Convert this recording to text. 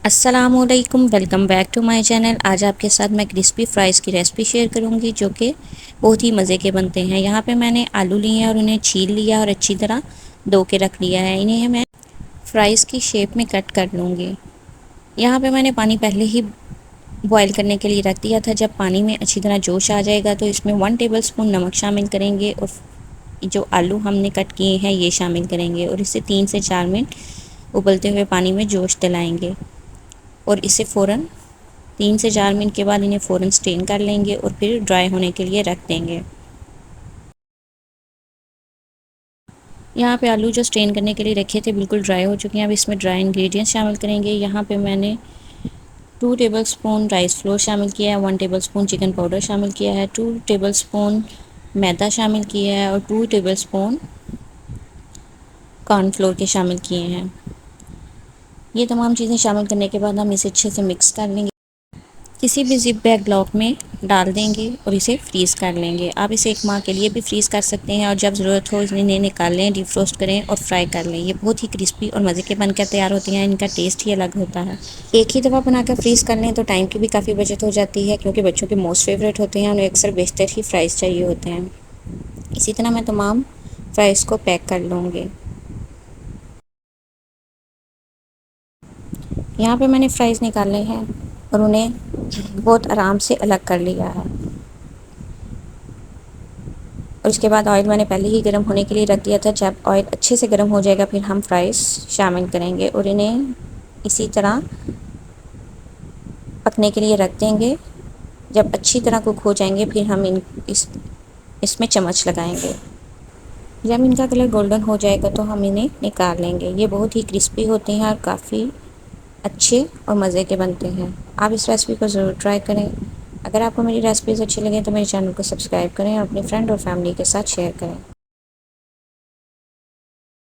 अस्सलामुअलैकुम, welcome back to my channel. आज आपके साथ मैं क्रिस्पी फ्राइज़ की रेसिपी शेयर करूंगी जो कि बहुत ही मज़े के बनते हैं। यहाँ पे मैंने आलू लिए हैं और उन्हें छील लिया और अच्छी तरह धो के रख लिया है। इन्हें मैं फ्राइज़ की शेप में कट कर लूँगी। यहाँ पे मैंने पानी पहले ही बॉयल करने के लिए रख दिया था। जब पानी में अच्छी तरह जोश आ जाएगा तो इसमें 1 टेबलस्पून नमक शामिल करेंगे और जो आलू हमने कट किए हैं ये शामिल करेंगे और इसे 3 से 4 मिनट उबलते हुए पानी में जोश दिलाएंगे और इसे फ़ौरन 3 से 4 मिनट के बाद इन्हें फ़ौरन स्ट्रेन कर लेंगे और फिर ड्राई होने के लिए रख देंगे। यहाँ पे आलू जो स्ट्रेन करने के लिए रखे थे बिल्कुल ड्राई हो चुके हैं। अब इसमें ड्राई इंग्रेडिएंट्स शामिल करेंगे। यहाँ पे मैंने 2 टेबलस्पून राइस फ्लोर शामिल किया है, 1 टेबलस्पून चिकन पाउडर शामिल किया है, 2 टेबलस्पून मैदा शामिल किया है और 2 टेबलस्पून कॉर्नफ्लोर के शामिल किए हैं। ये तमाम चीज़ें शामिल करने के बाद हम इसे अच्छे से मिक्स कर लेंगे। किसी भी ज़िप बैग ब्लॉक में डाल देंगे और इसे फ्रीज़ कर लेंगे। आप इसे 1 माह के लिए भी फ्रीज़ कर सकते हैं और जब ज़रूरत हो इन्हें निकाल लें, डीप फ्रोस्ट करें और फ्राई कर लें। ये बहुत ही क्रिस्पी और मज़े के बनकर तैयार होती हैं। इनका टेस्ट ही अलग होता है। एक ही दफ़ा बनाकर फ्रीज़ कर लें तो टाइम की भी काफ़ी बचत हो जाती है, क्योंकि बच्चों के मोस्ट फेवरेट होते हैं। उन्हें अक्सर बेशतर ही फ्राइज़ चाहिए होते हैं। इसी तरह मैं तमाम फ्राइज़ को पैक कर लूँगी। यहाँ पे मैंने फ्राइज़ निकाले हैं और उन्हें बहुत आराम से अलग कर लिया है और उसके बाद ऑयल मैंने पहले ही गर्म होने के लिए रख दिया था। जब ऑयल अच्छे से गर्म हो जाएगा फिर हम फ्राइज़ शामिल करेंगे और इन्हें इसी तरह पकने के लिए रख देंगे। जब अच्छी तरह कुक हो जाएंगे फिर हम इसमें चम्मच लगाएंगे। जब इनका कलर गोल्डन हो जाएगा तो हम इन्हें निकाल लेंगे। ये बहुत ही क्रिस्पी होते हैं और काफ़ी अच्छे और मज़े के बनते हैं। आप इस रेसिपी को ज़रूर ट्राई करें। अगर आपको मेरी रेसिपीज़ अच्छी लगें तो मेरे चैनल को सब्सक्राइब करें और अपने फ्रेंड और फैमिली के साथ शेयर करें।